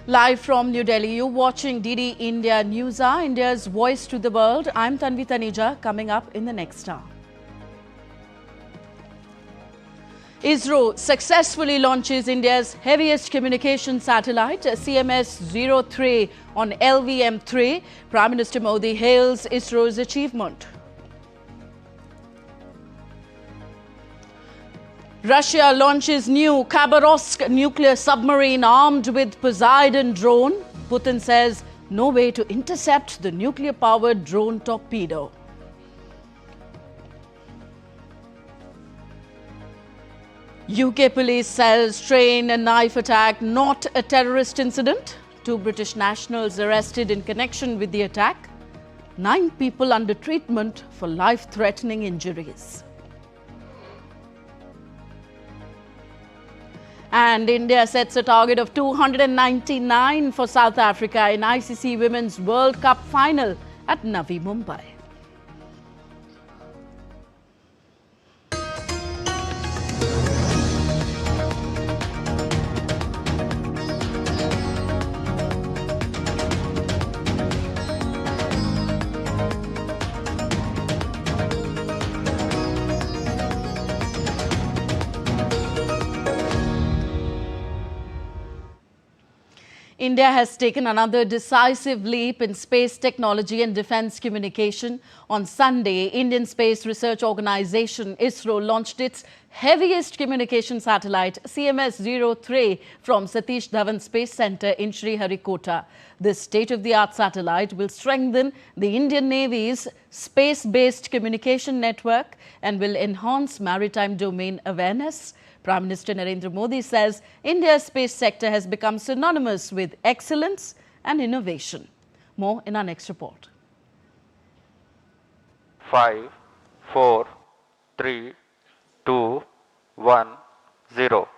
Live from New Delhi, you're watching DD India News Hour, India's voice to the world. I'm Tanvi Taneja, coming up in the next hour. ISRO successfully launches India's heaviest communication satellite, CMS-03 on LVM3. Prime Minister Modi hails ISRO's achievement. Russia launches new Kabarovsk nuclear submarine armed with Poseidon drone. Putin says no way to intercept the nuclear-powered drone torpedo. UK police says train and knife attack not a terrorist incident. 2 British nationals arrested in connection with the attack. 9 people under treatment for life-threatening injuries. And India sets a target of 299 for South Africa in ICC Women's World Cup final at Navi Mumbai. India has taken another decisive leap in space technology and defense communication. On Sunday, Indian Space Research Organisation ISRO launched its heaviest communication satellite, CMS-03, from Satish Dhawan Space Centre in Sriharikota. This state-of-the-art satellite will strengthen the Indian Navy's space-based communication network and will enhance maritime domain awareness. Prime Minister Narendra Modi says India's space sector has become synonymous with excellence and innovation. More in our next report. 5, 4, 3, 2, 1, 0.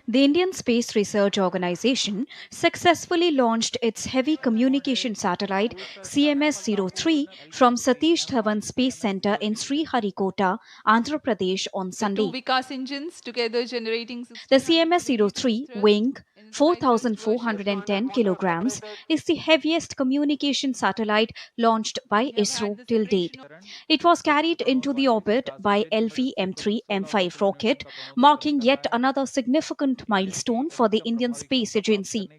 The Indian Space Research Organisation successfully launched its heavy communication satellite CMS-03 from Satish Dhawan Space Centre in Sriharikota, Andhra Pradesh on Sunday. The 2 Vikas engines together generating... The CMS-03, weighing 4,410 kilograms, is the heaviest communication satellite launched by ISRO till date. It was carried into the orbit by LVM3 M5 rocket, marking yet another significant milestone for the Indian Space Agency.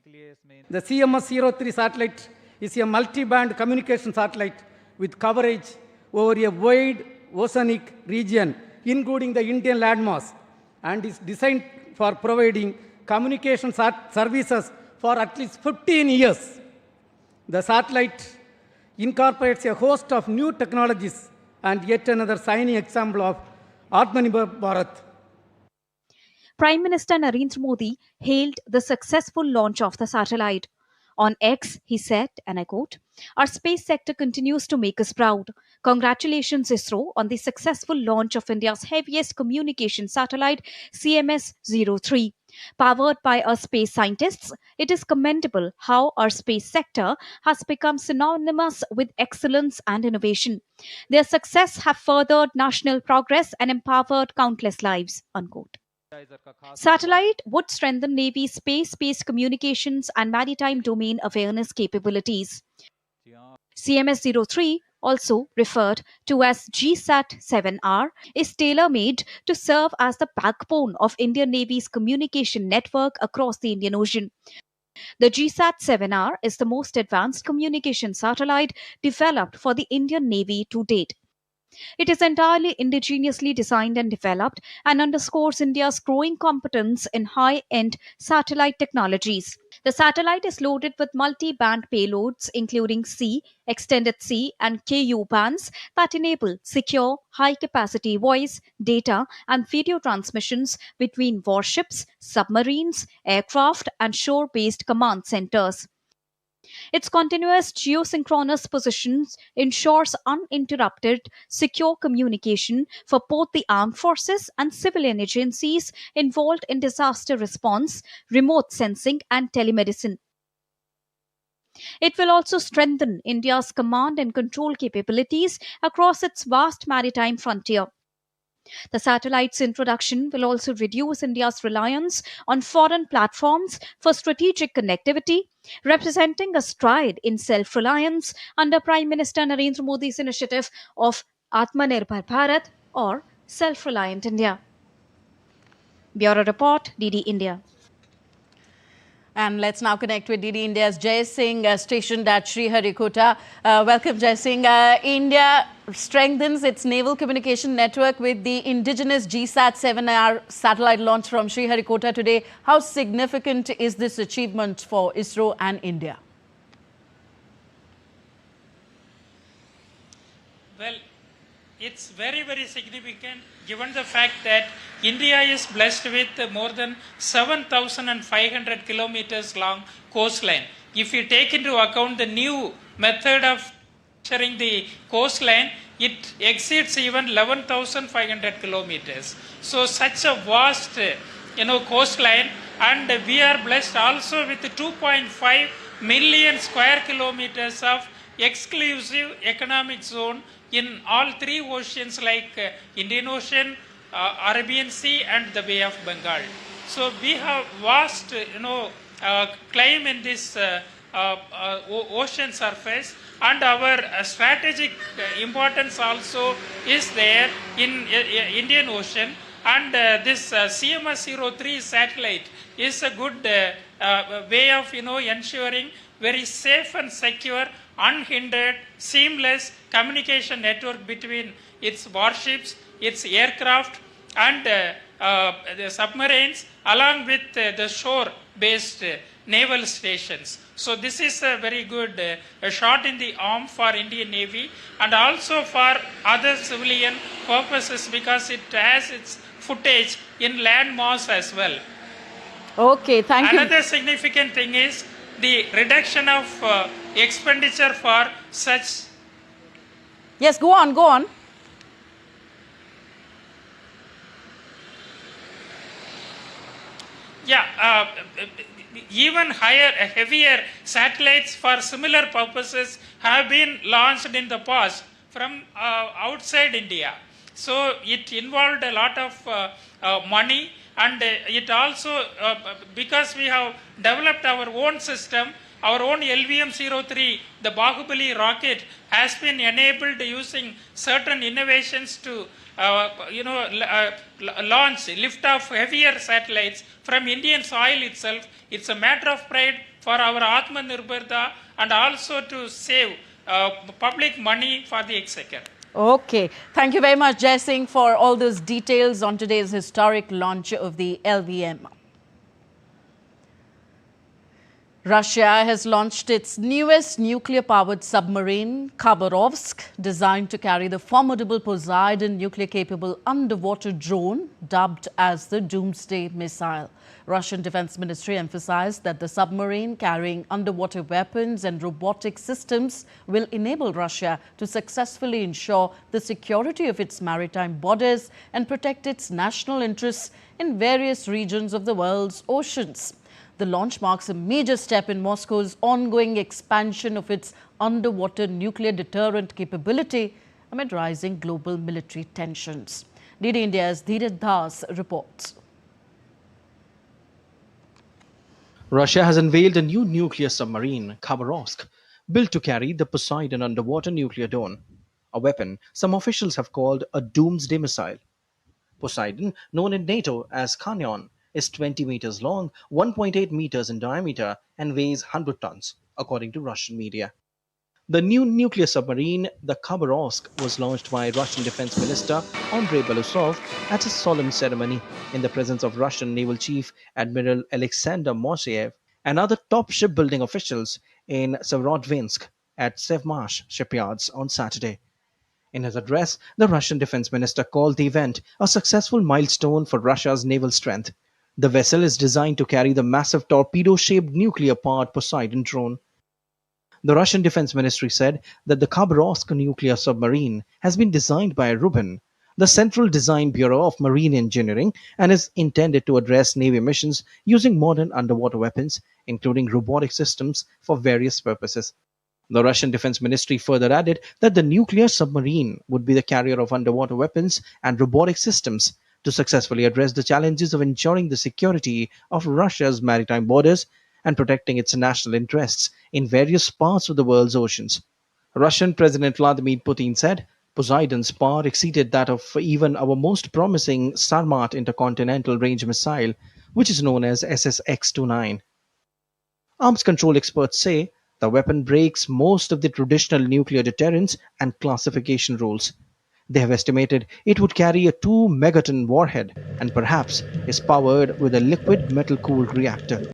The CMS-03 satellite is a multi-band communication satellite with coverage over a wide oceanic region, including the Indian landmass, and is designed for providing communication services for at least 15 years. The satellite incorporates a host of new technologies and yet another shining example of Atmanirbhar Bharat. Prime Minister Narendra Modi hailed the successful launch of the satellite. On X, he said, and I quote, "Our space sector continues to make us proud. Congratulations, ISRO, on the successful launch of India's heaviest communication satellite, CMS-03. Powered by our space scientists, it is commendable how our space sector has become synonymous with excellence and innovation. Their success have furthered national progress and empowered countless lives." Unquote. Satellite would strengthen Navy's space-based communications and maritime domain awareness capabilities. CMS-03, also referred to as GSAT-7R, is tailor-made to serve as the backbone of Indian Navy's communication network across the Indian Ocean. The GSAT-7R is the most advanced communication satellite developed for the Indian Navy to date. It is entirely indigenously designed and developed and underscores India's growing competence in high-end satellite technologies. The satellite is loaded with multi-band payloads including C, extended C and Ku bands that enable secure, high-capacity voice, data and video transmissions between warships, submarines, aircraft and shore-based command centers. Its continuous geosynchronous positions ensures uninterrupted, secure communication for both the armed forces and civilian agencies involved in disaster response, remote sensing, and telemedicine. It will also strengthen India's command and control capabilities across its vast maritime frontier. The satellite's introduction will also reduce India's reliance on foreign platforms for strategic connectivity, representing a stride in self reliance under Prime Minister Narendra Modi's initiative of Atmanirbhar Bharat or Self Reliant India. Bureau Report, DD India. And let's now connect with DD India's Jai Singh, stationed at Sriharikota. Welcome, Jai Singh. India strengthens its naval communication network with the indigenous GSAT-7R satellite launch from Sriharikota today. How significant is this achievement for ISRO and India? Well, it's very, very significant given the fact that India is blessed with more than 7,500 kilometers long coastline. If you take into account the new method of measuring the coastline, it exceeds even 11,500 kilometers. So such a vast coastline, and we are blessed also with 2.5 million square kilometers of exclusive economic zone in all three oceans like Indian Ocean, Arabian Sea and the Bay of Bengal. So we have vast claim in this ocean surface, and our strategic importance also is there in Indian Ocean, and this CMS-03 satellite is a good way of ensuring very safe and secure, unhindered, seamless communication network between its warships, its aircraft and the submarines, along with the shore-based naval stations. So this is a very good shot in the arm for Indian Navy and also for other civilian purposes, because it has its footage in land mass as well. Okay, thank you. Another significant thing is the reduction of expenditure for such. Yes, go on, go on. Yeah, even higher, heavier satellites for similar purposes have been launched in the past from outside India. So it involved a lot of money, and it also, because we have developed our own system, our own LVM3, the Bahubali rocket, has been enabled using certain innovations to launch, lift off heavier satellites from Indian soil itself. It's a matter of pride for our Atmanirbharta and also to save public money for the exchequer. Okay. Thank you very much, Jai Singh, for all those details on today's historic launch of the LVM. Russia has launched its newest nuclear-powered submarine, Kabarovsk, designed to carry the formidable Poseidon nuclear-capable underwater drone, dubbed as the Doomsday Missile. Russian Defense Ministry emphasized that the submarine carrying underwater weapons and robotic systems will enable Russia to successfully ensure the security of its maritime borders and protect its national interests in various regions of the world's oceans. The launch marks a major step in Moscow's ongoing expansion of its underwater nuclear deterrent capability amid rising global military tensions. DD India's Dheeraj Das reports. Russia has unveiled a new nuclear submarine, Khabarovsk, built to carry the Poseidon underwater nuclear drone, a weapon some officials have called a doomsday missile. Poseidon, known in NATO as Canyon, is 20 meters long, 1.8 meters in diameter, and weighs 100 tons, according to Russian media. The new nuclear submarine, the Khabarovsk, was launched by Russian Defense Minister Andrei Belousov at a solemn ceremony in the presence of Russian Naval Chief Admiral Alexander Moiseev and other top shipbuilding officials in Severodvinsk at Sevmash shipyards on Saturday. In his address, the Russian Defense Minister called the event a successful milestone for Russia's naval strength. The vessel is designed to carry the massive torpedo-shaped nuclear-powered Poseidon drone. The Russian Defense Ministry said that the Khabarovsk nuclear submarine has been designed by Rubin, the Central Design Bureau of Marine Engineering, and is intended to address Navy missions using modern underwater weapons, including robotic systems, for various purposes. The Russian Defense Ministry further added that the nuclear submarine would be the carrier of underwater weapons and robotic systems to successfully address the challenges of ensuring the security of Russia's maritime borders and protecting its national interests in various parts of the world's oceans. Russian President Vladimir Putin said Poseidon's power exceeded that of even our most promising Sarmat intercontinental range missile, which is known as SSX-29. Arms control experts say the weapon breaks most of the traditional nuclear deterrence and classification rules. They have estimated it would carry a 2-megaton warhead and perhaps is powered with a liquid metal-cooled reactor.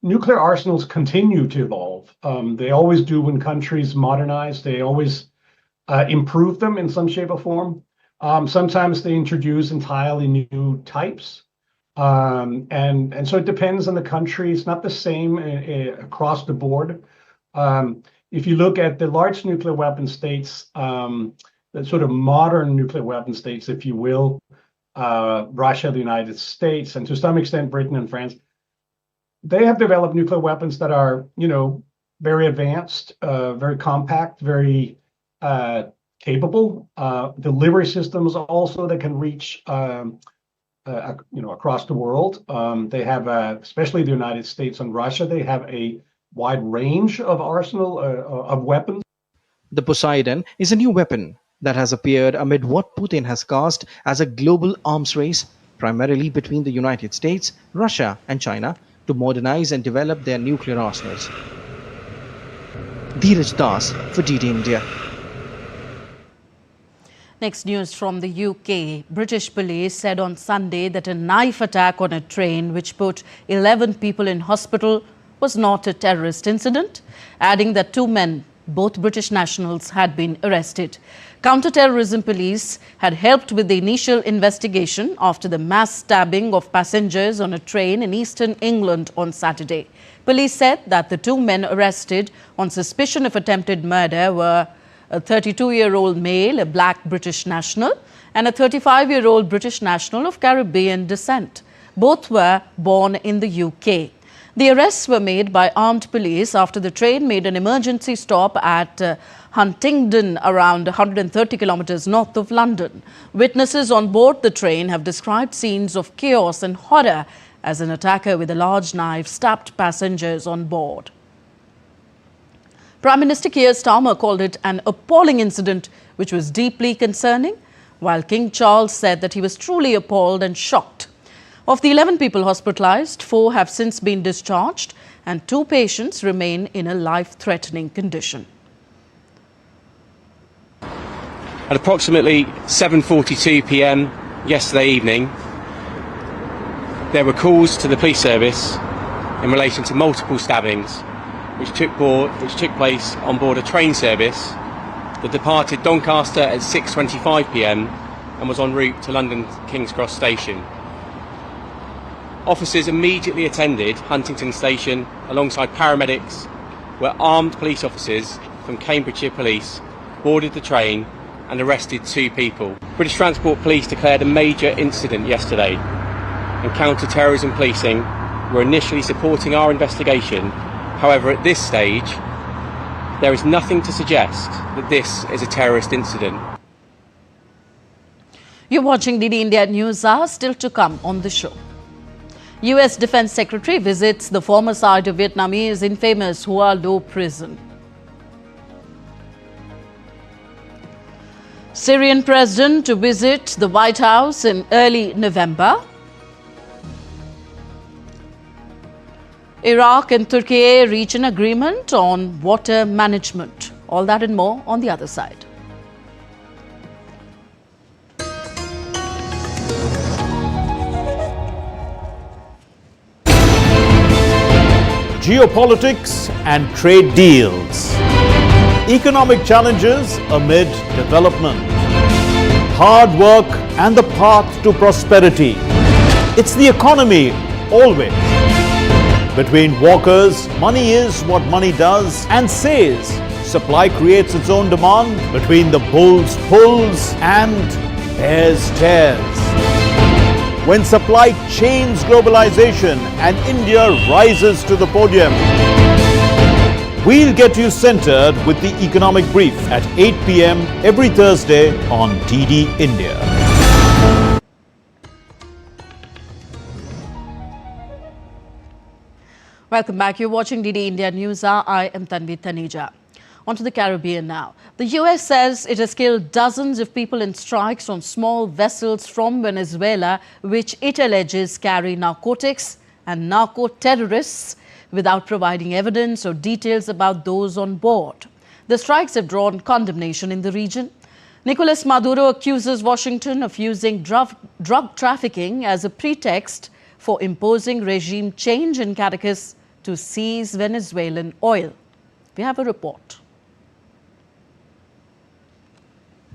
Nuclear arsenals continue to evolve. They always do when countries modernize. They always improve them in some shape or form. Sometimes they introduce entirely new types. And so it depends on the country. It's not the same across the board. If you look at the large nuclear weapon states, the sort of modern nuclear weapon states, if you will, Russia, the United States, and to some extent Britain and France, they have developed nuclear weapons that are, very advanced, very compact, very capable. Delivery systems also that can reach, across the world. They have, especially the United States and Russia, they have a wide range of arsenal of weapons. The Poseidon is a new weapon that has appeared amid what Putin has cast as a global arms race, primarily between the United States, Russia, and China, to modernize and develop their nuclear arsenals. Dheeraj Das for DD India. Next news from the UK. British police said on Sunday that a knife attack on a train which put 11 people in hospital was not a terrorist incident, adding that 2 men, both British nationals, had been arrested. Counter-terrorism police had helped with the initial investigation after the mass stabbing of passengers on a train in eastern England on Saturday. Police said that the 2 men arrested on suspicion of attempted murder were a 32-year-old male, a black British national, and a 35-year-old British national of Caribbean descent. Both were born in the UK. The arrests were made by armed police after the train made an emergency stop at Huntingdon, around 130 kilometers north of London. Witnesses on board the train have described scenes of chaos and horror as an attacker with a large knife stabbed passengers on board. Prime Minister Keir Starmer called it an appalling incident which was deeply concerning, while King Charles said that he was truly appalled and shocked. Of the 11 people hospitalized, 4 have since been discharged and 2 patients remain in a life-threatening condition. At approximately 7:42 p.m. yesterday evening, there were calls to the police service in relation to multiple stabbings which took place on board a train service that departed Doncaster at 6:25 p.m. and was en route to London King's Cross Station. Officers immediately attended Huntingdon Station alongside paramedics, where armed police officers from Cambridgeshire Police boarded the train and arrested 2 people. British Transport Police declared a major incident yesterday, and counter-terrorism policing were initially supporting our investigation. However, at this stage, there is nothing to suggest that this is a terrorist incident. You're watching DD India News Hour, still to come on the show. US Defense Secretary visits the former site of Vietnamese infamous Hoa Lo prison. Syrian president to visit the White House in early November. Iraq and Turkey reach an agreement on water management. All that and more on the other side. Geopolitics and trade deals. Economic challenges amid development. Hard work and the path to prosperity. It's the economy always. Between walkers, money is what money does and says. Supply creates its own demand. Between the bulls pulls and bears tears. When supply chains globalization and India rises to the podium. We'll get you centered with the economic brief at 8 p.m. every Thursday on DD India. Welcome back. You're watching DD India News Hour. I am Tanvi Taneja. On to the Caribbean now. The US says it has killed dozens of people in strikes on small vessels from Venezuela, which it alleges carry narcotics and narco-terrorists, without providing evidence or details about those on board. The strikes have drawn condemnation in the region. Nicolas Maduro accuses Washington of using drug trafficking as a pretext for imposing regime change in Caracas to seize Venezuelan oil. We have a report.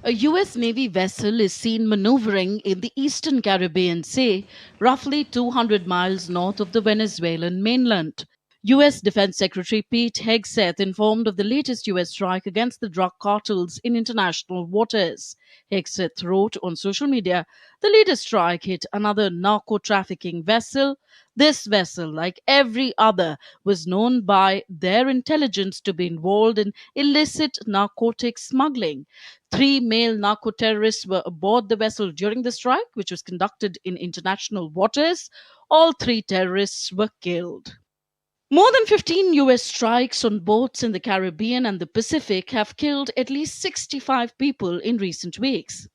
A US Navy vessel is seen maneuvering in the eastern Caribbean Sea, roughly 200 miles north of the Venezuelan mainland. US Defense Secretary Pete Hegseth informed of the latest US strike against the drug cartels in international waters. Hegseth wrote on social media, the latest strike hit another narco-trafficking vessel. This vessel, like every other, was known by their intelligence to be involved in illicit narcotic smuggling. 3 male narco-terrorists were aboard the vessel during the strike, which was conducted in international waters. All 3 terrorists were killed. More than 15 US strikes on boats in the Caribbean and the Pacific have killed at least 65 people in recent weeks.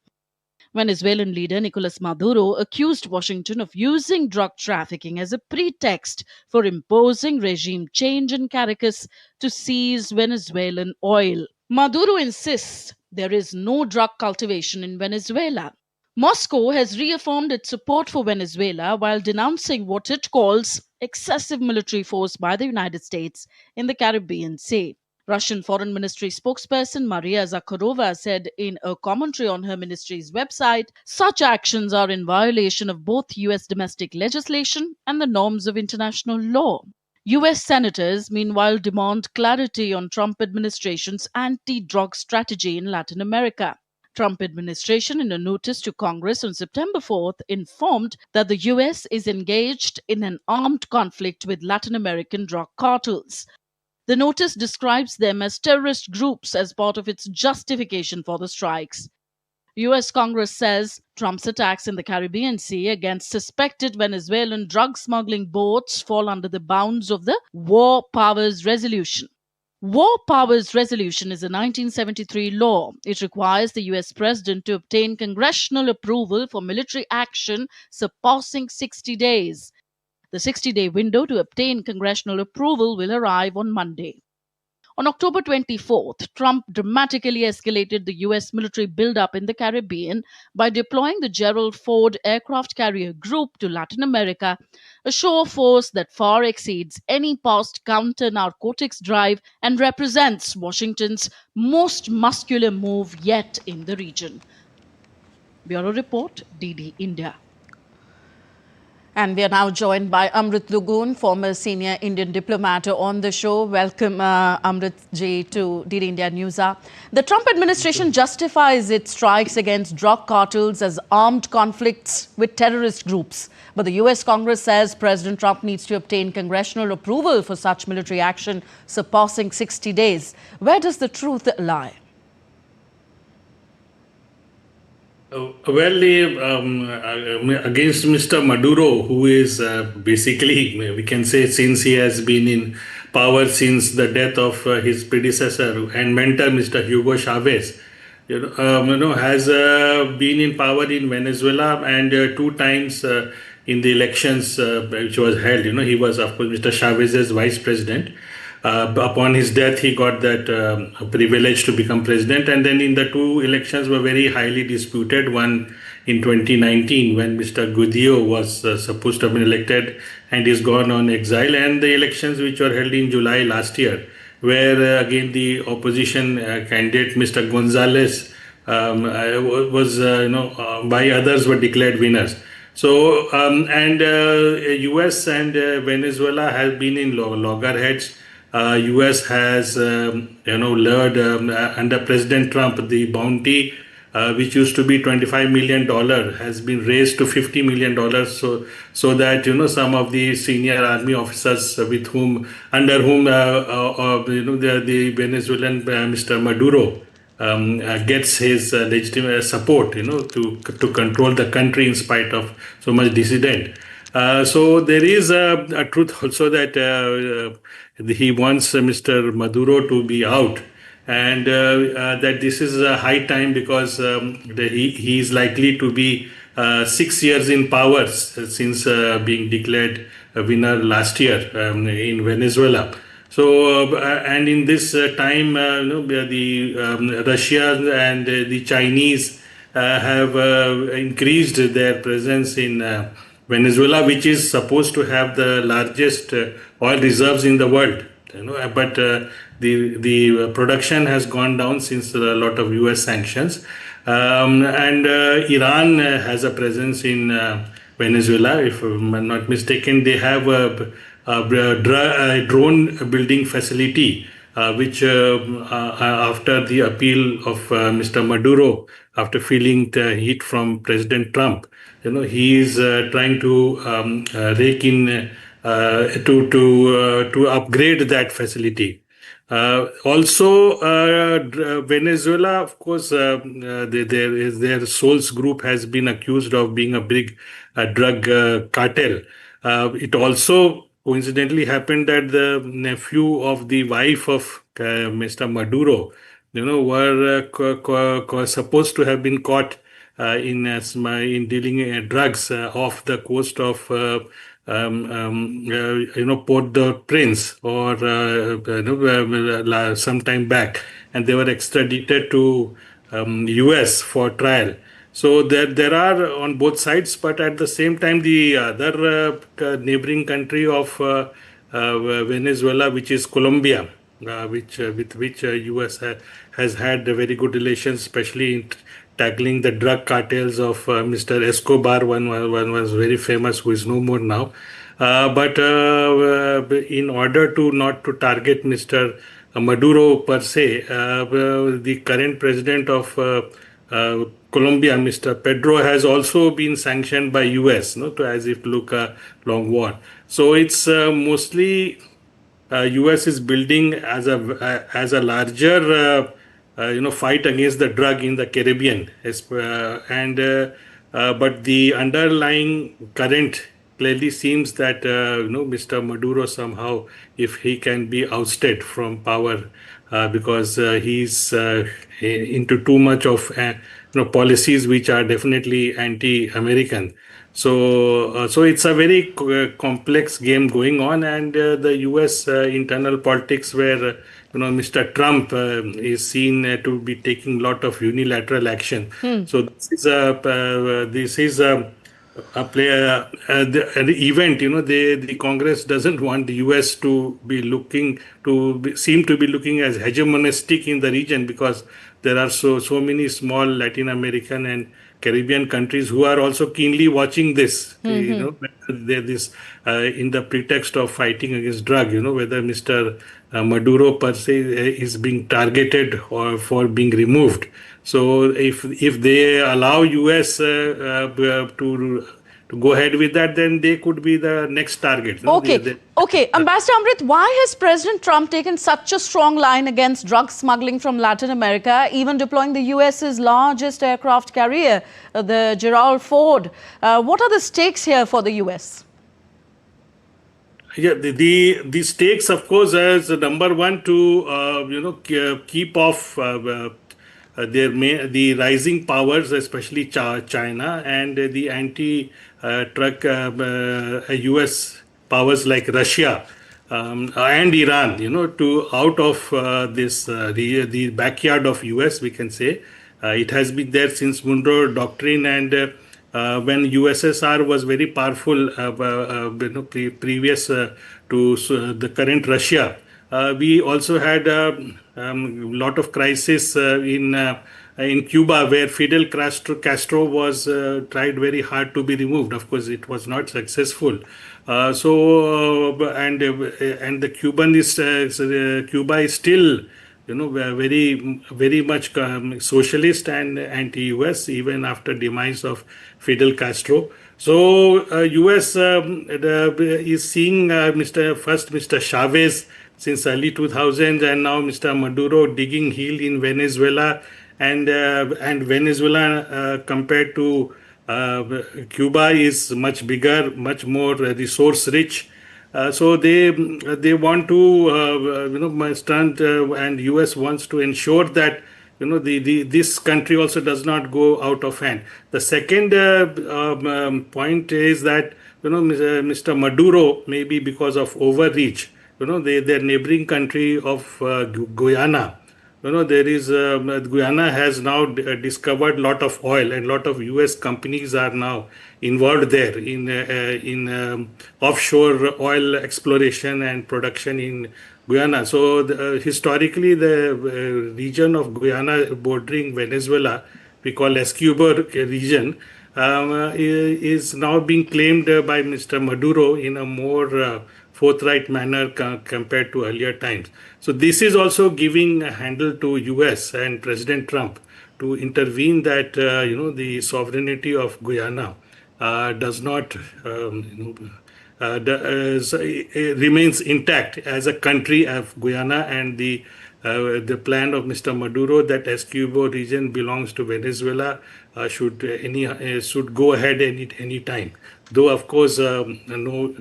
Venezuelan leader Nicolas Maduro accused Washington of using drug trafficking as a pretext for imposing regime change in Caracas to seize Venezuelan oil. Maduro insists there is no drug cultivation in Venezuela. Moscow has reaffirmed its support for Venezuela while denouncing what it calls excessive military force by the United States in the Caribbean Sea. Russian Foreign Ministry spokesperson Maria Zakharova said in a commentary on her ministry's website, such actions are in violation of both US domestic legislation and the norms of international law. US senators, meanwhile, demand clarity on Trump administration's anti-drug strategy in Latin America. Trump administration, in a notice to Congress on September 4th, informed that the US is engaged in an armed conflict with Latin American drug cartels. The notice describes them as terrorist groups as part of its justification for the strikes. US Congress says Trump's attacks in the Caribbean Sea against suspected Venezuelan drug smuggling boats fall under the bounds of the War Powers Resolution. War Powers Resolution is a 1973 law. It requires the US President to obtain congressional approval for military action surpassing 60 days. The 60-day window to obtain congressional approval will arrive on Monday. On October 24th, Trump dramatically escalated the US military buildup in the Caribbean by deploying the Gerald Ford aircraft carrier group to Latin America, a show of force that far exceeds any past counter-narcotics drive and represents Washington's most muscular move yet in the region. Bureau Report, DD India. And we are now joined by Amrit Lugun, former senior Indian diplomat, on the show. Welcome, Amrit ji, to DD India News Hour. The Trump administration justifies its strikes against drug cartels as armed conflicts with terrorist groups. But the US Congress says President Trump needs to obtain congressional approval for such military action surpassing 60 days. Where does the truth lie? Well, against Mr. Maduro, who is basically, we can say, since he has been in power since the death of his predecessor and mentor, Mr. Hugo Chavez, has been in power in Venezuela and 2 times in the elections which was held. He was, of course, Mr. Chavez's vice president. Upon his death, he got that privilege to become president. And then in the 2 elections were very highly disputed. One in 2019 when Mr. Gudillo was supposed to have been elected and is gone on exile. And the elections which were held in July last year, where again the opposition candidate, Mr. Gonzalez, was, by others were declared winners. So, US and Venezuela have been in loggerheads. US has, lured under President Trump the bounty which used to be $25 million, has been raised to $50 million, so that some of the senior army officers under whom the Venezuelan Mr. Maduro gets his legitimate support, to control the country in spite of so much dissident. So there is a truth also that he wants Mr. Maduro to be out, and that this is a high time because he is likely to be 6 years in power since being declared a winner last year in Venezuela. So and in this time, the Russia and the Chinese have increased their presence in Venezuela, which is supposed to have the largest oil reserves in the world. But the production has gone down since a lot of US sanctions, and Iran has a presence in Venezuela. If I'm not mistaken, they have a drone building facility, which after the appeal of Mr. Maduro, after feeling the heat from President Trump, he is trying to rake in to upgrade that facility. Also, Venezuela, of course, their Souls group has been accused of being a big drug cartel. It also coincidentally happened that the nephew of the wife of Mr. Maduro, were supposed to have been caught in dealing drugs off the coast of Port-au-Prince or some time back, and they were extradited to US for trial. So there are on both sides, but at the same time, the other neighboring country of Venezuela, which is Colombia, with which US has had very good relations, especially in tackling the drug cartels of Mr. Escobar. One was very famous, who is no more now. But in order to not to target Mr. Maduro per se, the current president of Colombia, Mr. Pedro, has also been sanctioned by US, to as if look a long war. So it's mostly US is building as a larger fight against the drug in the Caribbean, but the underlying current clearly seems that Mr. Maduro somehow, if he can be ousted from power, because he's into too much of policies which are definitely anti-American. So it's a very complex game going on, and the U.S. Internal politics, where Mr. Trump is seen to be taking a lot of unilateral action. So this is an event. The Congress doesn't want the U.S. to seem to be looking as hegemonistic in the region, because there are so many small Latin American and Caribbean countries who are also keenly watching this. In the pretext of fighting against drug, whether Mr. Maduro per se is being targeted or for being removed. So if they allow US to go ahead with that, then they could be the next target. Okay. Ambassador Amrit, why has President Trump taken such a strong line against drug smuggling from Latin America, even deploying the US's largest aircraft carrier, the Gerald Ford? What are the stakes here for the US? Yeah, the stakes, of course, as number one, to keep off the rising powers, especially China, and the anti-truck US powers like Russia and Iran, to out of the backyard of US, we can say. It has been there since Monroe Doctrine, and when USSR was very powerful, previous to the current Russia. We also had a lot of crisis in Cuba, where Fidel Castro was tried very hard to be removed. Of course, it was not successful. And the Cuba is still were very much socialist and anti-US even after demise of Fidel Castro. So US is seeing Mr. Chavez since early 2000s, and now Mr. Maduro digging heel in Venezuela, and Venezuela compared to Cuba is much bigger, much more resource rich. So they want to stand and US wants to ensure that this country also does not go out of hand. The second point is that Mr. Maduro, maybe because of overreach, their neighboring country of Guyana. There is Guyana has now discovered lot of oil, and lot of US companies are now involved there in offshore oil exploration and production in Guyana. So historically, the region of Guyana bordering Venezuela, we call Escobar region, is now being claimed by Mr. Maduro in a more forthright manner compared to earlier times. So this is also giving a handle to US and President Trump to intervene that the sovereignty of Guyana does not remains intact as a country of Guyana, and the plan of Mr. Maduro that Escobar region belongs to Venezuela should go ahead any time. Though of course no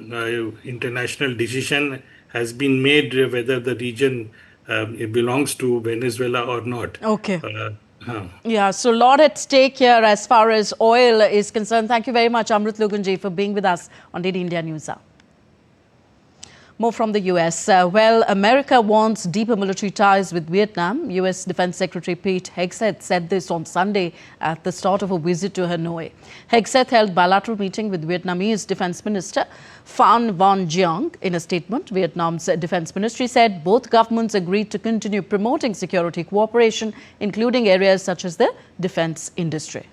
international decision has been made whether the region belongs to Venezuela or not. Okay. Yeah, so a lot at stake here as far as oil is concerned. Thank you very much, Amrit Lugunji, for being with us on Daily India News Hour. More from the US. Well, America wants deeper military ties with Vietnam. US Defense Secretary Pete Hegseth said this on Sunday at the start of a visit to Hanoi. Hegseth held bilateral meeting with Vietnamese Defense Minister Phan Van Giang. In a statement, Vietnam's Defense Ministry said both governments agreed to continue promoting security cooperation, including areas such as the defense industry.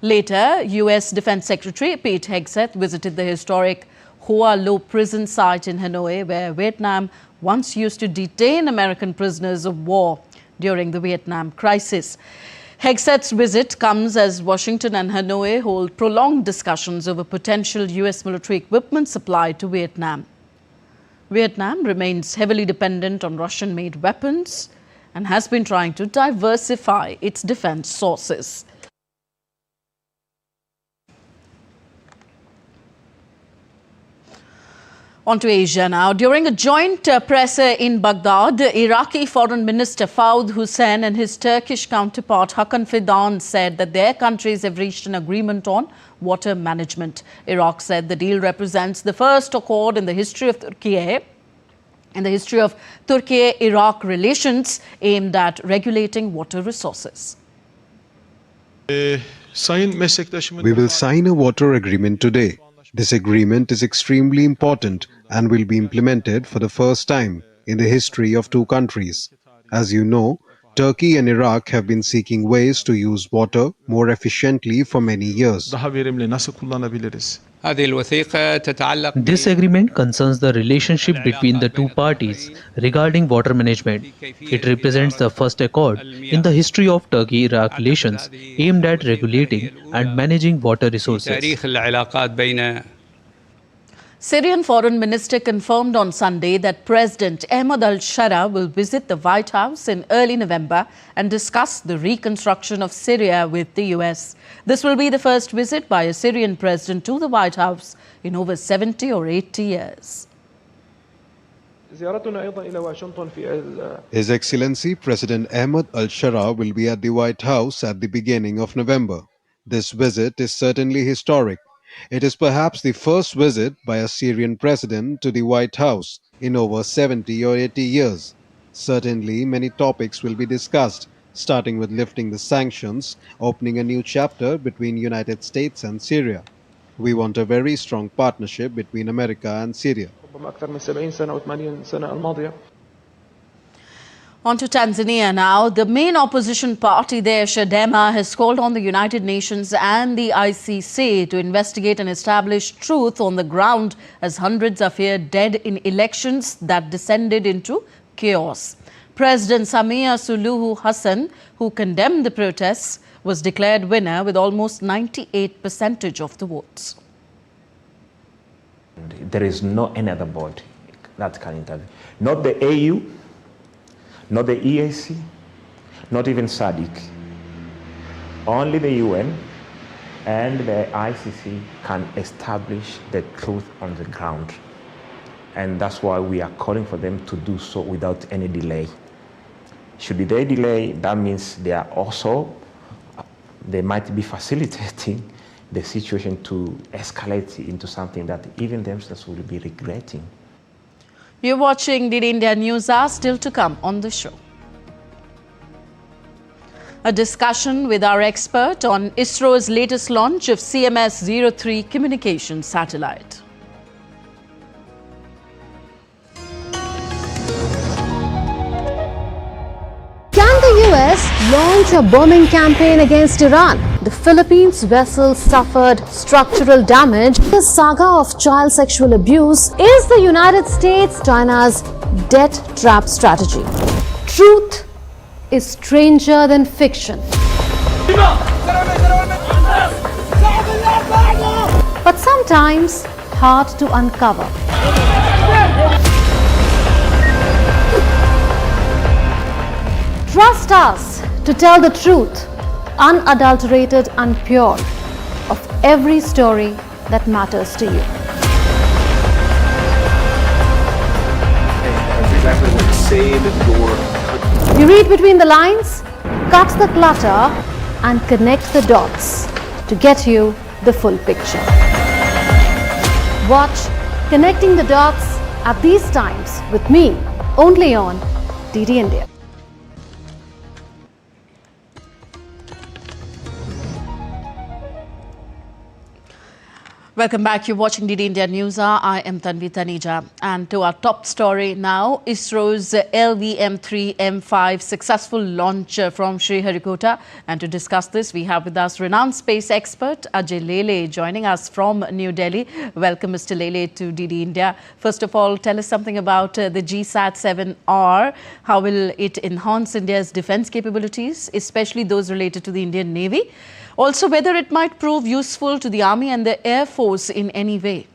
Later, US Defense Secretary Pete Hegseth visited the historic Hoa Lo prison site in Hanoi, where Vietnam once used to detain American prisoners of war during the Vietnam crisis. Hegseth's visit comes as Washington and Hanoi hold prolonged discussions over potential US military equipment supply to Vietnam. Vietnam remains heavily dependent on Russian-made weapons and has been trying to diversify its defense sources. On to Asia now. During a joint presser in Baghdad, Iraqi Foreign Minister Fawad Hussein and his Turkish counterpart Hakan Fidan said that their countries have reached an agreement on water management. Iraq said the deal represents the first accord in the history of Turkey-Iraq relations aimed at regulating water resources. We will sign a water agreement today. This agreement is extremely important and will be implemented for the first time in the history of two countries. As you know, Turkey and Iraq have been seeking ways to use water more efficiently for many years. This agreement concerns the relationship between the two parties regarding water management. It represents the first accord in the history of Turkey-Iraq relations aimed at regulating and managing water resources. Syrian Foreign Minister confirmed on Sunday that President Ahmed al-Shara will visit the White House in early November and discuss the reconstruction of Syria with the US. This will be the first visit by a Syrian president to the White House in over 70 or 80 years. His Excellency President Ahmed al-Shara will be at the White House at the beginning of November. This visit is certainly historic. It is perhaps the first visit by a Syrian president to the White House in over 70 or 80 years. Certainly, many topics will be discussed, starting with lifting the sanctions, opening a new chapter between United States and Syria. We want a very strong partnership between America and Syria. On to Tanzania now. The main opposition party there, Chadema, has called on the United Nations and the ICC to investigate and establish truth on the ground as hundreds are feared dead in elections that descended into chaos. President Samia Suluhu Hassan, who condemned the protests, was declared winner with almost 98% of the votes. There is no any other body that can intervene. Not the AU, not the EAC, not even SADC. Only the UN and the ICC can establish the truth on the ground. And that's why we are calling for them to do so without any delay. Should they delay, that means they might be facilitating the situation to escalate into something that even themselves will be regretting. You're watching DD India News Hour, still to come on the show. A discussion with our expert on ISRO's latest launch of CMS-03 communication satellite. Can the US launch a bombing campaign against Iran? The Philippines vessel suffered structural damage. The saga of child sexual abuse is the United States China's debt trap strategy. Truth is stranger than fiction. But sometimes hard to uncover. Trust us to tell the truth, unadulterated and pure, of every story that matters to you. You read between the lines, cut the clutter, and connect the dots to get you the full picture. Watch Connecting the Dots at these times with me, only on DD India. Welcome back. You're watching DD India News Hour. I am Tanvi Taneja. And to our top story now, ISRO's LVM3 M5 successful launch from Sriharikota. And to discuss this, we have with us renowned space expert Ajay Lele joining us from New Delhi. Welcome, Mr. Lele, to DD India. First of all, tell us something about the GSAT-7R. How will it enhance India's defense capabilities, especially those related to the Indian Navy? Also, whether it might prove useful to the Army and the Air Force in any way.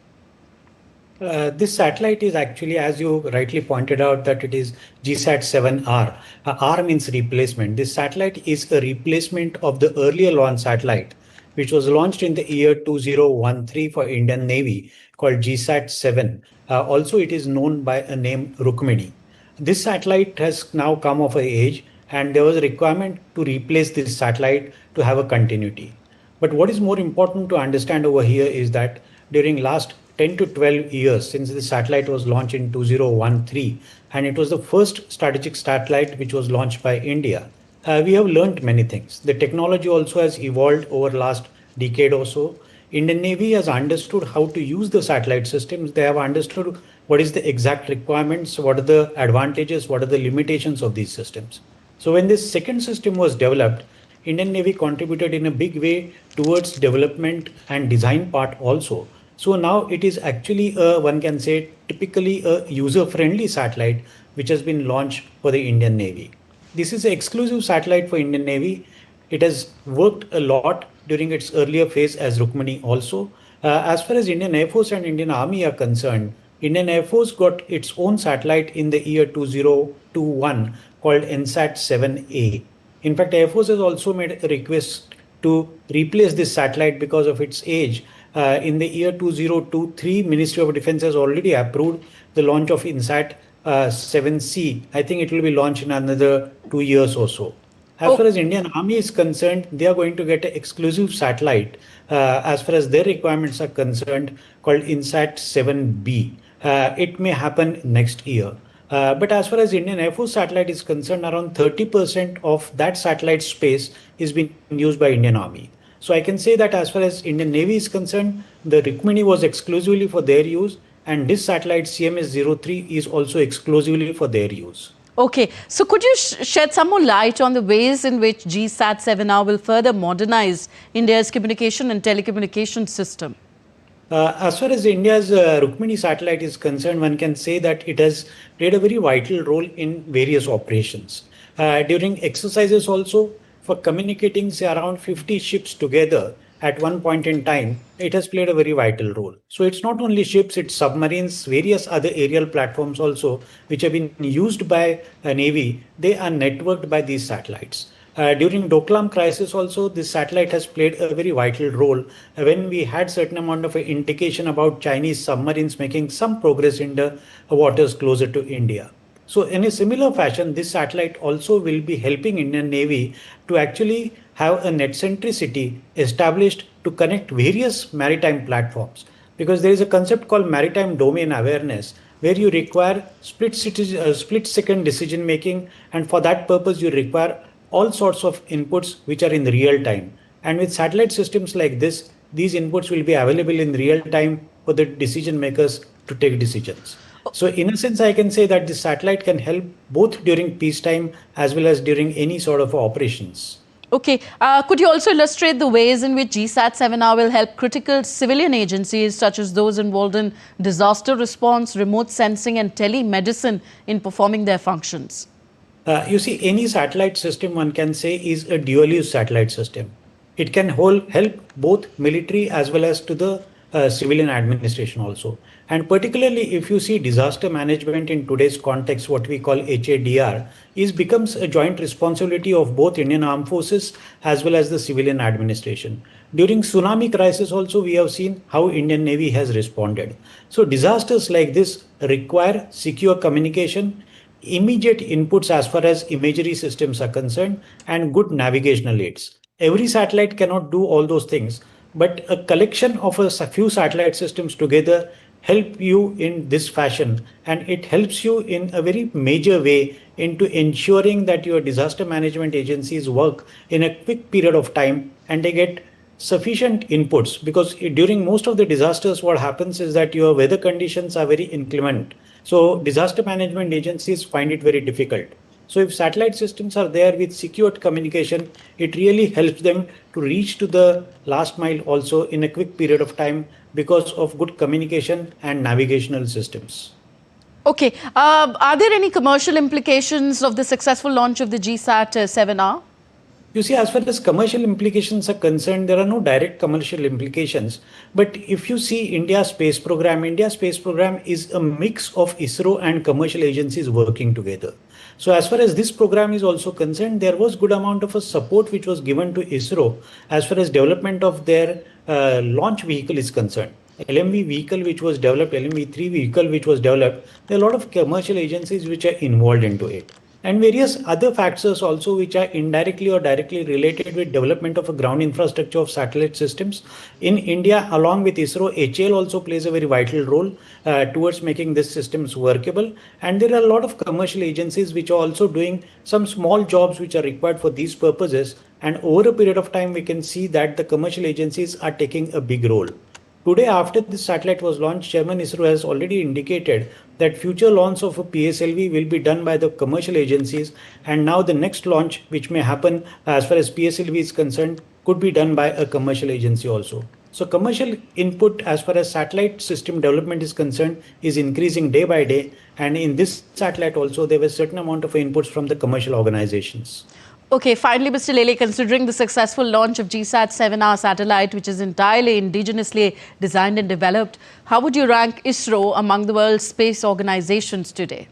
This satellite is actually, as you rightly pointed out, that it is GSAT-7R. R means replacement. This satellite is a replacement of the earlier launch satellite, which was launched in the year 2013 for Indian Navy, called GSAT-7. Also, it is known by a name Rukmini. This satellite has now come of age, and there was a requirement to replace this satellite to have a continuity. But what is more important to understand over here is that during last 10 to 12 years since the satellite was launched in 2013, and it was the first strategic satellite which was launched by India, we have learned many things. The technology also has evolved over the last decade or so. Indian Navy has understood how to use the satellite systems. They have understood what is the exact requirements, what are the advantages, what are the limitations of these systems. So when this second system was developed, Indian Navy contributed in a big way towards development and design part also. So now it is actually, one can say, typically a user-friendly satellite which has been launched for the Indian Navy. This is an exclusive satellite for Indian Navy. It has worked a lot during its earlier phase as Rukmini also. As far as Indian Air Force and Indian Army are concerned, Indian Air Force got its own satellite in the year 2021 called NSAT-7A. In fact, Air Force has also made a request to replace this satellite because of its age. In the year 2023, Ministry of Defense has already approved the launch of INSAT-7C. I think it will be launched in another 2 years or so. As far as Indian Army is concerned, they are going to get an exclusive satellite as far as their requirements are concerned called INSAT-7B. It may happen next year. But as far as Indian Air Force satellite is concerned, around 30% of that satellite space is being used by Indian Army. So I can say that as far as Indian Navy is concerned, the Rukmini was exclusively for their use, and this satellite CMS-03 is also exclusively for their use. Okay, so could you shed some more light on the ways in which GSAT-7R will further modernize India's communication and telecommunication system? As far as India's Rukmini satellite is concerned, one can say that it has played a very vital role in various operations. During exercises also, for communicating say around 50 ships together at one point in time, it has played a very vital role. So it's not only ships, it's submarines, various other aerial platforms also, which have been used by Navy. They are networked by these satellites. During Doklam crisis also, this satellite has played a very vital role when we had certain amount of indication about Chinese submarines making some progress in the waters closer to India. So in a similar fashion, this satellite also will be helping Indian Navy to actually have a net centricity established to connect various maritime platforms. Because there is a concept called maritime domain awareness, where you require split second decision making, and for that purpose you require all sorts of inputs which are in real time. And with satellite systems like this, these inputs will be available in real time for the decision makers to take decisions. So in a sense, I can say that the satellite can help both during peacetime as well as during any sort of operations. Okay, could you also illustrate the ways in which GSAT-7R will help critical civilian agencies such as those involved in disaster response, remote sensing and telemedicine in performing their functions? You see, any satellite system, one can say, is a dual-use satellite system. It can help both military as well as to the civilian administration also. And particularly if you see disaster management in today's context, what we call HADR, becomes a joint responsibility of both Indian Armed Forces as well as the civilian administration. During tsunami crisis also, we have seen how Indian Navy has responded. So disasters like this require secure communication, immediate inputs as far as imagery systems are concerned, and good navigational aids. Every satellite cannot do all those things, but a collection of a few satellite systems together help you in this fashion, and it helps you in a very major way into ensuring that your disaster management agencies work in a quick period of time and they get sufficient inputs, because during most of the disasters what happens is that your weather conditions are very inclement. So disaster management agencies find it very difficult. So if satellite systems are there with secured communication, it really helps them to reach to the last mile also in a quick period of time because of good communication and navigational systems. Okay, are there any commercial implications of the successful launch of the GSAT-7R? You see, as far as commercial implications are concerned, there are no direct commercial implications. But if you see India's space program is a mix of ISRO and commercial agencies working together. So as far as this program is also concerned, there was good amount of a support which was given to ISRO as far as development of their launch vehicle is concerned. LMV vehicle which was developed, LMV3 vehicle which was developed, there are a lot of commercial agencies which are involved into it. And various other factors also which are indirectly or directly related with development of a ground infrastructure of satellite systems. In India, along with ISRO, HAL also plays a very vital role towards making these systems workable. And there are a lot of commercial agencies which are also doing some small jobs which are required for these purposes. And over a period of time, we can see that the commercial agencies are taking a big role. Today, after this satellite was launched, Chairman ISRO has already indicated that future launch of a PSLV will be done by the commercial agencies, and now the next launch which may happen as far as PSLV is concerned could be done by a commercial agency also. So commercial input as far as satellite system development is concerned is increasing day by day, and in this satellite also there was a certain amount of inputs from the commercial organizations. Okay, finally, Mr. Lele, considering the successful launch of GSAT-7R satellite, which is entirely indigenously designed and developed, how would you rank ISRO among the world's space organizations today?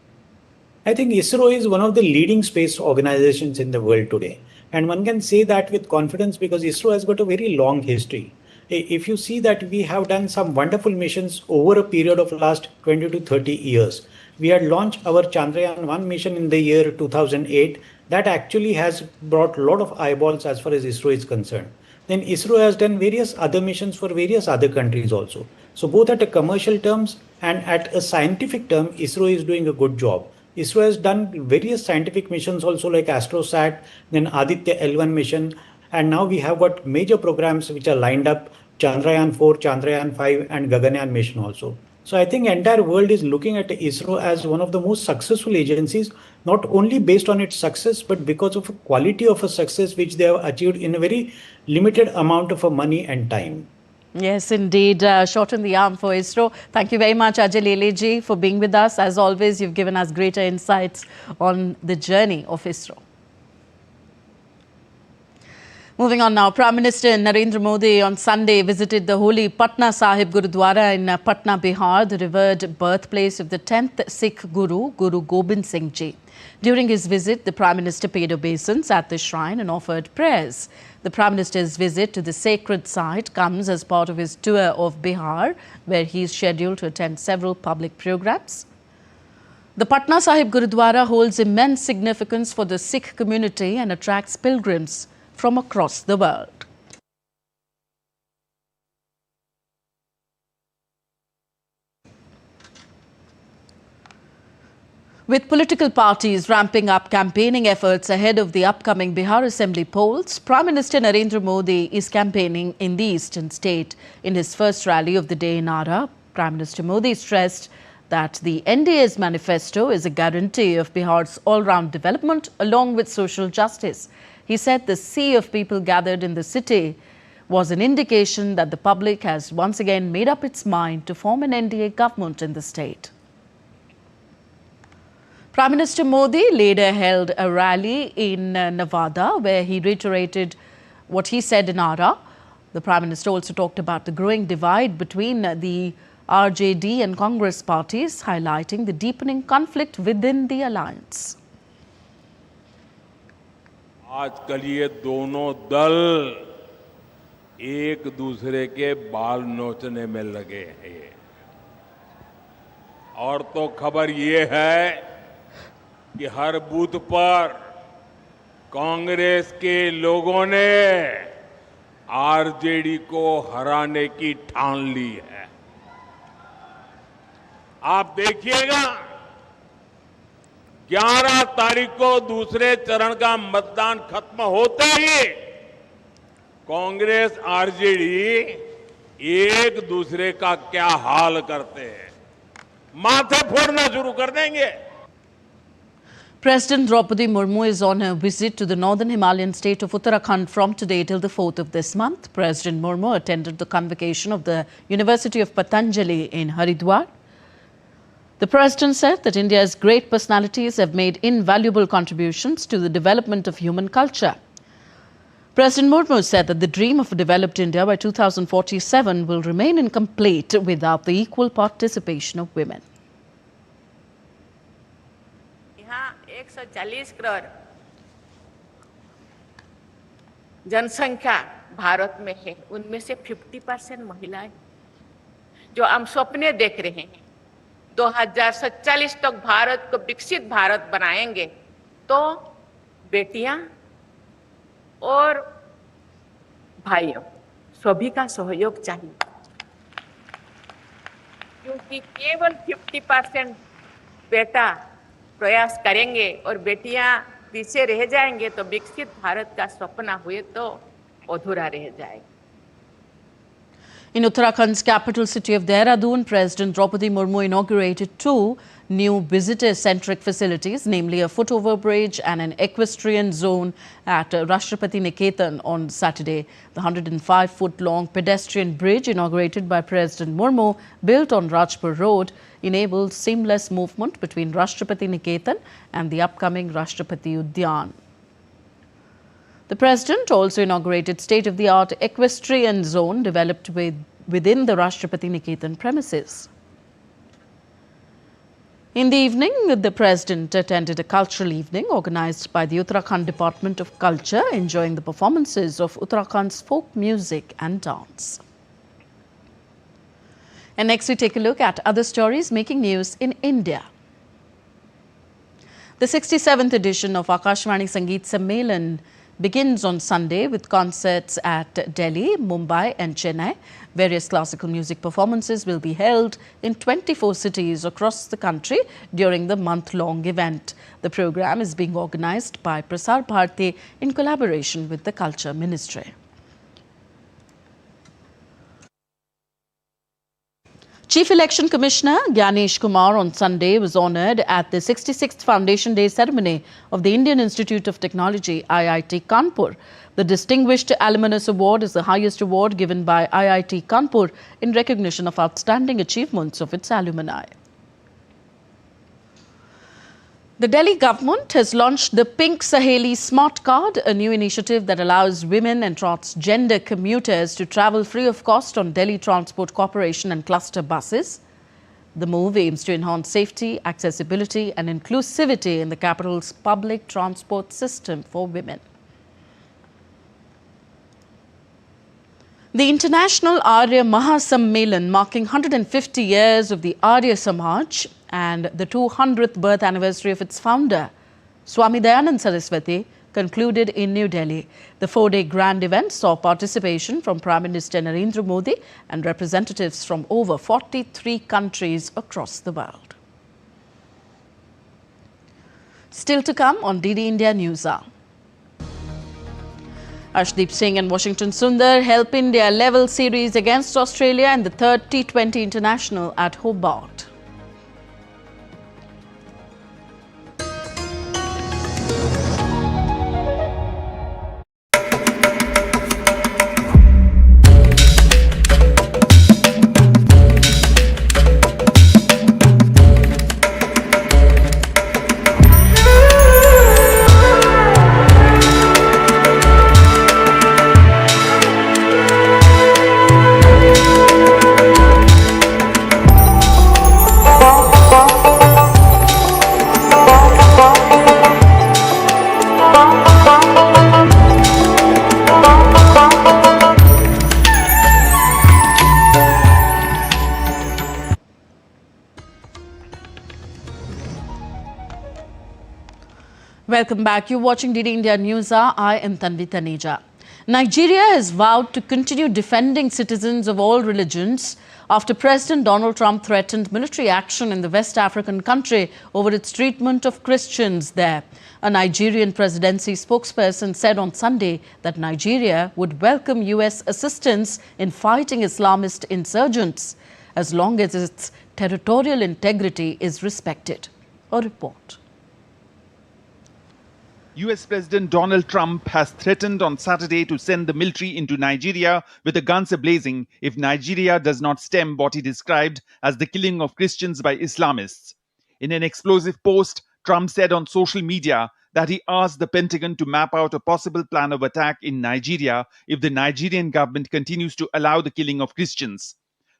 I think ISRO is one of the leading space organizations in the world today. And one can say that with confidence because ISRO has got a very long history. If you see that we have done some wonderful missions over a period of last 20 to 30 years. We had launched our Chandrayaan-1 mission in the year 2008. That actually has brought a lot of eyeballs as far as ISRO is concerned. Then ISRO has done various other missions for various other countries also. So both at a commercial terms and at a scientific term, ISRO is doing a good job. ISRO has done various scientific missions also like AstroSat, then Aditya L1 mission, and now we have got major programs which are lined up, Chandrayaan-4, Chandrayaan-5 and Gaganyaan mission also. So I think entire world is looking at ISRO as one of the most successful agencies, not only based on its success, but because of the quality of a success which they have achieved in a very limited amount of money and time. Yes, indeed. Shot in the arm for ISRO. Thank you very much, Ajay Leleji, for being with us. As always, you've given us greater insights on the journey of ISRO. Moving on now, Prime Minister Narendra Modi on Sunday visited the holy Patna Sahib Gurudwara in Patna, Bihar, the revered birthplace of the 10th Sikh Guru, Guru Gobind Singh Ji. During his visit, the Prime Minister paid obeisance at the shrine and offered prayers. The Prime Minister's visit to the sacred site comes as part of his tour of Bihar, where he is scheduled to attend several public programs. The Patna Sahib Gurudwara holds immense significance for the Sikh community and attracts pilgrims from across the world. With political parties ramping up campaigning efforts ahead of the upcoming Bihar Assembly polls, Prime Minister Narendra Modi is campaigning in the eastern state. In his first rally of the day in Ara, Prime Minister Modi stressed that the NDA's manifesto is a guarantee of Bihar's all-round development along with social justice. He said the sea of people gathered in the city was an indication that the public has once again made up its mind to form an NDA government in the state. Prime Minister Modi later held a rally in Nevada where he reiterated what he said in Ara. The Prime Minister also talked about the growing divide between the RJD and Congress parties, highlighting the deepening conflict within the alliance. आजकल ये दोनों दल एक दूसरे के बाल नोचने में लगे हैं और तो खबर ये है कि हर बूथ पर कांग्रेस के लोगों ने आरजेडी को हराने की ठान ली है। आप देखिएगा 11 तारीख को दूसरे चरण का मतदान खत्म होते ही कांग्रेस आरजेडी एक दूसरे का क्या हाल करते हैं, माथे फोड़ना शुरू कर देंगे। President Draupadi Murmu is on a visit to the northern Himalayan state of Uttarakhand from today till the 4th of this month. President Murmu attended the convocation of the University of Patanjali in Haridwar. The President said that India's great personalities have made invaluable contributions to the development of human culture. President Murmu said that the dream of a developed India by 2047 will remain incomplete without the equal participation of women. 140 crore जनसंख्या भारत में है, उनमें से 50% महिलाएं, जो हम सपने देख रहे हैं 2047 तक भारत को विकसित भारत बनाएंगे, तो बेटियां और भाइयों सभी का सहयोग चाहिए, क्योंकि केवल 50% बेटा प्रयास करेंगे और बेटियां पीछे रह जाएंगे तो विकसित भारत का सपना हुए तो अधूरा रह जाएगा। In Uttarakhand's capital city of Dehradun, President Draupadi Murmu inaugurated 2 new visitor-centric facilities, namely a foot-over bridge and an equestrian zone at Rashtrapati Niketan on Saturday. The 105-foot-long pedestrian bridge inaugurated by President Murmu, built on Rajpur Road, enables seamless movement between Rashtrapati Niketan and the upcoming Rashtrapati Udyan. The President also inaugurated state-of-the-art equestrian zone developed within the Rashtrapati Niketan premises. In the evening, the President attended a cultural evening organized by the Uttarakhand Department of Culture, enjoying the performances of Uttarakhand's folk music and dance. And next we take a look at other stories making news in India. The 67th edition of Akashvani Sangeet Sammelan begins on Sunday with concerts at Delhi, Mumbai and Chennai. Various classical music performances will be held in 24 cities across the country during the month-long event. The program is being organized by Prasar Bharati in collaboration with the Culture Ministry. Chief Election Commissioner Gyanesh Kumar on Sunday was honoured at the 66th Foundation Day ceremony of the Indian Institute of Technology, IIT Kanpur. The Distinguished Alumnus Award is the highest award given by IIT Kanpur in recognition of outstanding achievements of its alumni. The Delhi government has launched the Pink Saheli Smart Card, a new initiative that allows women and transgender commuters to travel free of cost on Delhi Transport Corporation and cluster buses. The move aims to enhance safety, accessibility and inclusivity in the capital's public transport system for women. The International Arya Mahasammelan, marking 150 years of the Arya Samaj and the 200th birth anniversary of its founder, Swami Dayanand Saraswati, concluded in New Delhi. The four-day grand event saw participation from Prime Minister Narendra Modi and representatives from over 43 countries across the world. Still to come on DD India News Hour. Arshdeep Singh and Washington Sundar help India level series against Australia in the third T20 International at Hobart. Welcome back. You're watching DD India News Hour. I am Tanvi Taneja. Nigeria has vowed to continue defending citizens of all religions after President Donald Trump threatened military action in the West African country over its treatment of Christians there. A Nigerian presidency spokesperson said on Sunday that Nigeria would welcome US assistance in fighting Islamist insurgents as long as its territorial integrity is respected. A report. US President Donald Trump has threatened on Saturday to send the military into Nigeria with the guns a-blazing if Nigeria does not stem what he described as the killing of Christians by Islamists. In an explosive post, Trump said on social media that he asked the Pentagon to map out a possible plan of attack in Nigeria if the Nigerian government continues to allow the killing of Christians.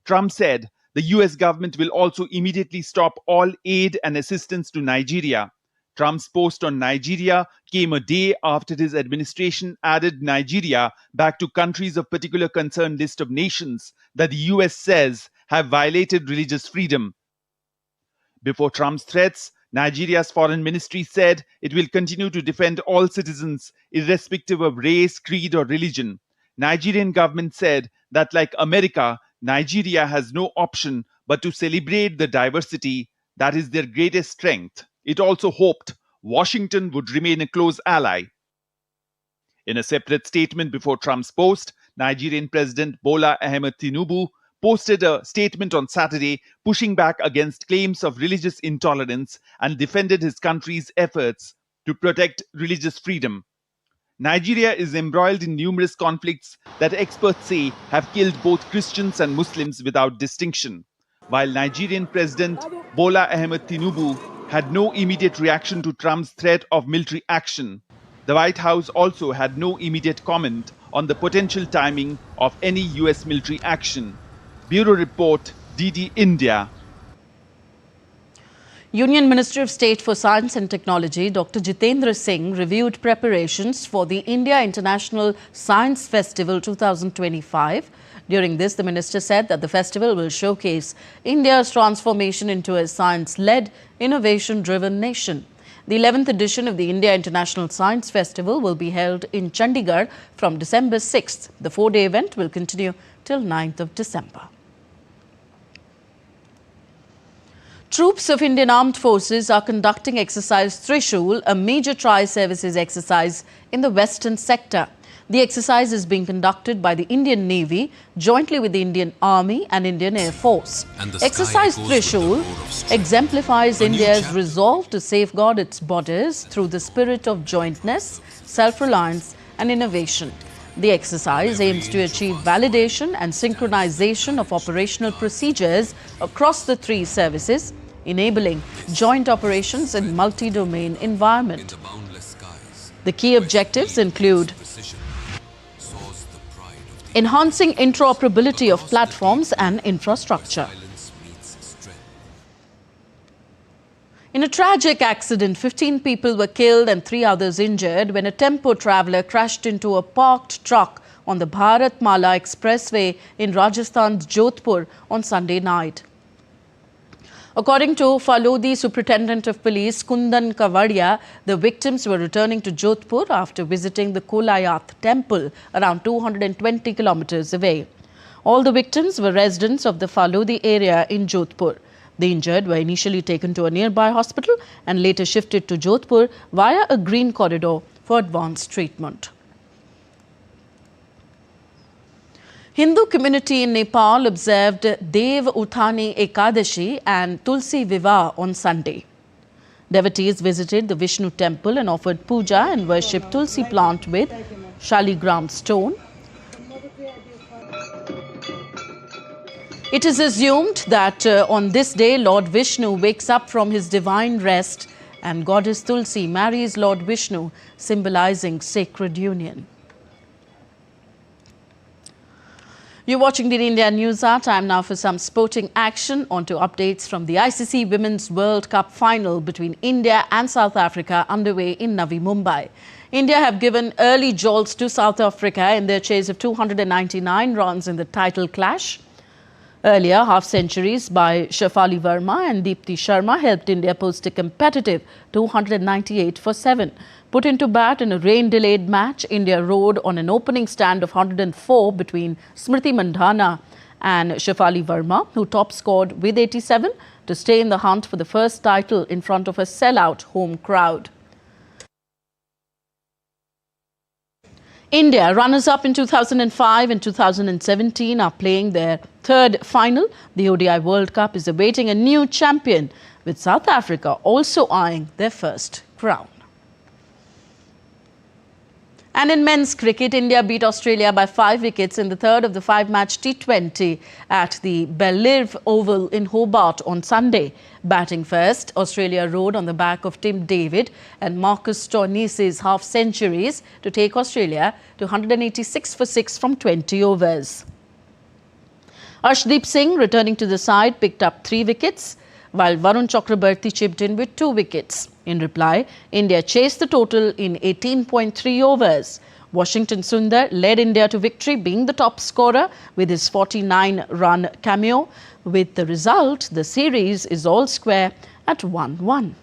Trump said the US government will also immediately stop all aid and assistance to Nigeria. Trump's post on Nigeria came a day after his administration added Nigeria back to countries of particular concern list of nations that the US says have violated religious freedom. Before Trump's threats, Nigeria's foreign ministry said it will continue to defend all citizens irrespective of race, creed or religion. Nigerian government said that like America, Nigeria has no option but to celebrate the diversity that is their greatest strength. It also hoped Washington would remain a close ally. In a separate statement before Trump's post, Nigerian President Bola Ahmed Tinubu posted a statement on Saturday pushing back against claims of religious intolerance and defended his country's efforts to protect religious freedom. Nigeria is embroiled in numerous conflicts that experts say have killed both Christians and Muslims without distinction. While Nigerian President Bola Ahmed Tinubu had no immediate reaction to Trump's threat of military action, the White House also had no immediate comment on the potential timing of any US military action. Bureau Report, DD India. Union Minister of State for Science and Technology, Dr. Jitendra Singh, reviewed preparations for the India International Science Festival 2025. During this, the minister said that the festival will showcase India's transformation into a science-led, innovation-driven nation. The 11th edition of the India International Science Festival will be held in Chandigarh from December 6th. The four-day event will continue till 9th of December. Troops of Indian Armed Forces are conducting exercise Trishul, a major tri-services exercise in the western sector. The exercise is being conducted by the Indian Navy jointly with the Indian Army and Indian Air Force. Exercise Trishul exemplifies India's resolve to safeguard its borders through the spirit of jointness, self-reliance and innovation. The exercise aims to achieve validation and synchronization of operational procedures across the three services, enabling joint operations in multi-domain environment. The key objectives include enhancing interoperability of platforms and infrastructure. In a tragic accident, 15 people were killed and 3 others injured when a tempo traveller crashed into a parked truck on the Bharatmala Expressway in Rajasthan's Jodhpur on Sunday night. According to Falodi Superintendent of Police Kundan Kavadia, the victims were returning to Jodhpur after visiting the Kolayath temple around 220 kilometers away. All the victims were residents of the Falodi area in Jodhpur. The injured were initially taken to a nearby hospital and later shifted to Jodhpur via a green corridor for advanced treatment. Hindu community in Nepal observed Dev Uthani Ekadashi and Tulsi Vivah on Sunday. Devotees visited the Vishnu temple and offered puja and worshipped Tulsi plant with Shaligram stone. It is assumed that on this day, Lord Vishnu wakes up from his divine rest and Goddess Tulsi marries Lord Vishnu, symbolizing sacred union. You're watching the India News Hour. Time now for some sporting action. On to updates from the ICC Women's World Cup final between India and South Africa underway in Navi Mumbai. India have given early jolts to South Africa in their chase of 299 runs in the title clash. Earlier, half-centuries by Shafali Verma and Deepti Sharma helped India post a competitive 298 for 7. Put into bat in a rain-delayed match, India rode on an opening stand of 104 between Smriti Mandhana and Shafali Verma, who top-scored with 87 to stay in the hunt for the first title in front of a sellout home crowd. India, runners-up in 2005 and 2017, are playing their third final. The ODI World Cup is awaiting a new champion, with South Africa also eyeing their first crown. And in men's cricket, India beat Australia by 5 wickets in the third of the 5-match T20 at the Belirve Oval in Hobart on Sunday. Batting first, Australia rode on the back of Tim David and Marcus Stoinis's half-centuries to take Australia to 186 for 6 from 20 overs. Arshdeep Singh, returning to the side, picked up 3 wickets, while Varun Chakrabarti chipped in with 2 wickets. In reply, India chased the total in 18.3 overs. Washington Sundar led India to victory, being the top scorer with his 49-run cameo. With the result, the series is all square at 1-1.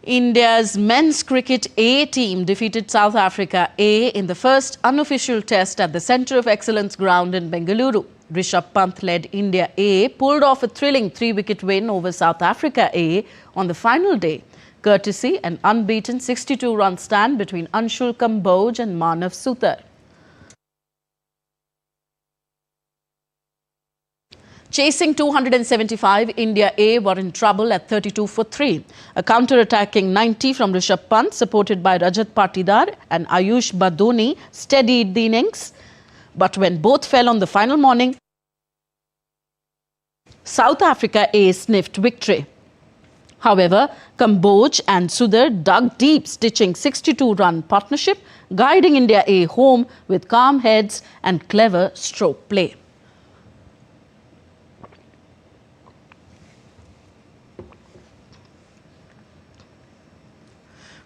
India's men's cricket A team defeated South Africa A in the first unofficial test at the Centre of Excellence ground in Bengaluru. Rishabh Pant-led India A pulled off a thrilling 3-wicket win over South Africa A on the final day, courtesy an unbeaten 62-run stand between Anshul Kamboj and Manav Sutar. Chasing 275, India A were in trouble at 32 for 3. A counter-attacking 90 from Rishabh Pant, supported by Rajat Patidar and Ayush Badoni, steadied the innings. But when both fell on the final morning, South Africa A sniffed victory. However, Kamboj and Sudar dug deep, stitching 62-run partnership, guiding India A home with calm heads and clever stroke play.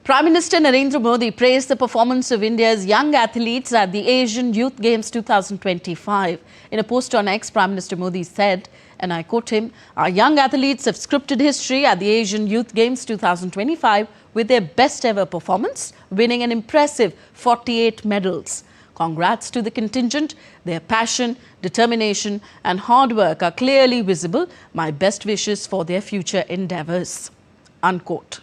Prime Minister Narendra Modi praised the performance of India's young athletes at the Asian Youth Games 2025. In a post on X, Prime Minister Modi said, and I quote him, "Our young athletes have scripted history at the Asian Youth Games 2025 with their best ever performance, winning an impressive 48 medals. Congrats to the contingent. Their passion, determination and hard work are clearly visible. My best wishes for their future endeavours." Unquote.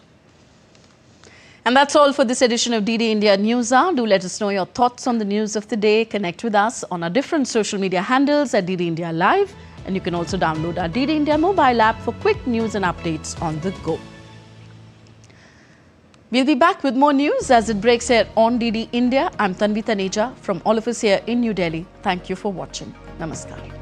And that's all for this edition of DD India News Hour. Do let us know your thoughts on the news of the day. Connect with us on our different social media handles at DD India Live. And you can also download our DD India mobile app for quick news and updates on the go. We'll be back with more news as it breaks here on DD India. I'm Tanvi Taneja from all of us here in New Delhi. Thank you for watching. Namaskar.